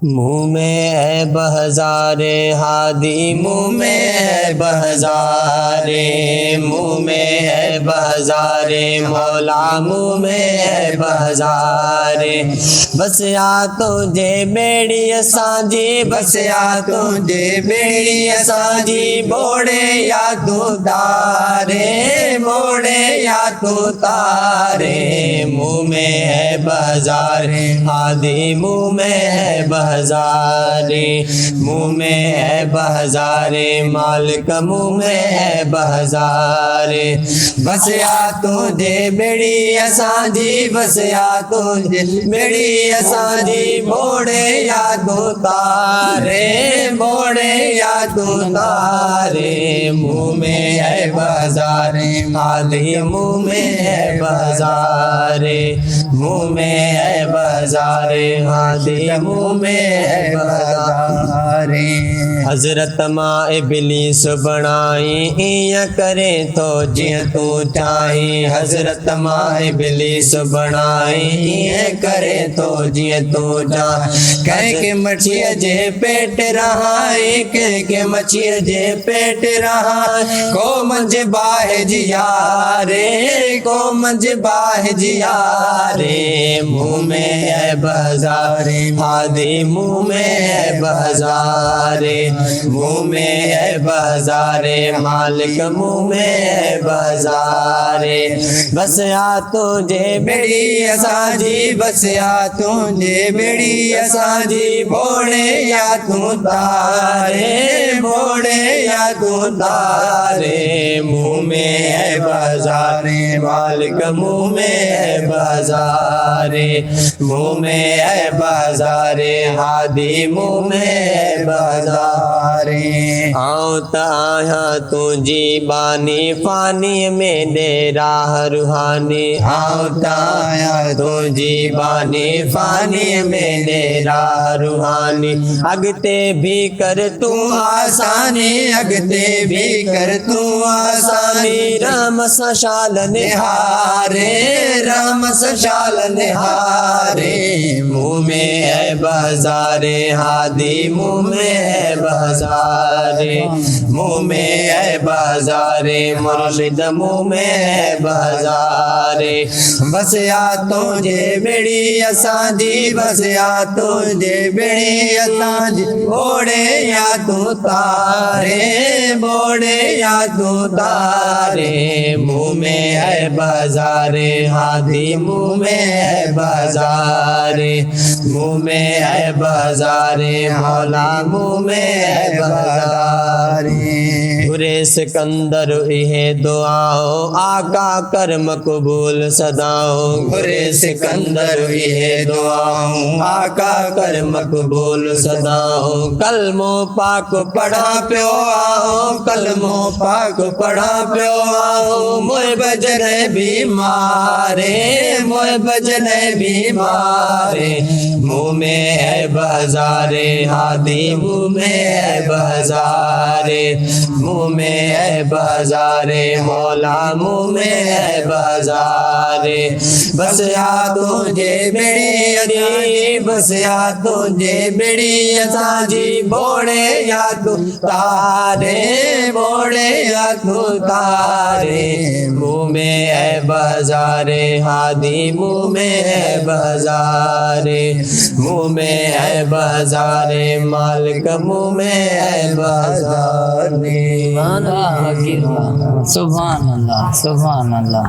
मुँह में है बहज़ारे हादी, मुँह में है बहज़ारे, मुँह में है बहज़ारे मौला, मुँह में है बहज़ारे। बस या तुझे बेड़ी असांजी, बस या तुझे बेड़ी असांजी, बोड़े या तू तारे, बोड़े या तू तारे। मुँह में है बहज़ारे हादी, मुँह में है बहज़ारे, मुँह में है बहज़ारे मालिक, मुँह में है बहज़ारे। बस या तुझे बेड़ी असांजी, बस या तुझे बेड़ी असांजी, बोड़े या तू तारे, बोड़े या तू तारे। मुँह में है बहज़ारे हादी, मुँह में है बहज़ारे, मुँह में है बहज़ारे हादी, मुँह में है बहज़ारे। हज़रत मां इब्लीस बणाई, इयां करे तो जियां तू चाहीं। हज़रत मां इब्लीस बणाई, इयां करे तो जियां तू चाहीं। कह के मछिया जे पेट रहाई, कह के मछिया जे पेट रहाई, को मंझ बाहे जिया रे, को मंझ बाहे जिया रे। मुँह में है बहज़ारे हादी, मुँह में है बहज़ारे, मुँह में है बहज़ारे मालिक, मुँह में है बहज़ारे। बस या तुझे बेड़ी असांजी, बस या तुझे बेड़ी असांजी, बोड़े या तू तारे, बोड़े या तू तारे। मुँह में है बहज़ारे मालिक, मुँह में है बहज़ारे, मुँह में है बहज़ारे हादी, मुँह में है बहज़ारे। आऊं ताया तुझी बानी, फानी में दे राह रूहानी। आऊं ताया तुझी बानी, फानी में दे राह रूहानी। अगते भी कर तू आसानी, अगते भी कर तू आसानी। राम सशाल निहारे, राम सशाल निहारे। मुँह में है बहज़ारे हादी, मुँह में है बहज़ारे, मुँह में है बहज़ारे मुर्शिद, मुँह में है बहज़ारे। बस या तुझे बेड़ी असांजी, बस या तुझे बेड़ी असांजी, बोड़े या तू तारे, बोड़े या तू तारे। मुँह में है बहज़ारे हादी, मुँह में है बहज़ारे, मुँह में है बहज़ारे मौला, मुँह में है बहज़ारे। बुरे सिकंदर इहे दुआओ, आका कर मकबूल सदाओ। बुरे सिकंदर इहे दुआओ, आका कर मकबूल सदाओ। कलमो पाक पढ़ा पियो आओ, कलमो पाक पढ़ा पियो आओ। मोए बजने बीमारे, मोए बजने बीमारे। मुँह में है बहज़ारे हादी, मुँह में है बहज़ारे, मुँह में है बहज़ारे मौला, मुँह में है बहज़ारे। बस या तुझे बेड़ी असांजी, बस या तुझे बेड़ी असांजी, बोड़े या तू तारे, बोड़े या तू तारे। मुँह में है बहज़ारे हादी, मुँह में है बहज़ारे, मुँह में है बहज़ारे मालिक, मुँह में है बहज़ारे। सुभान अल्लाह, सुभान अल्लाह, सुभान अल्लाह।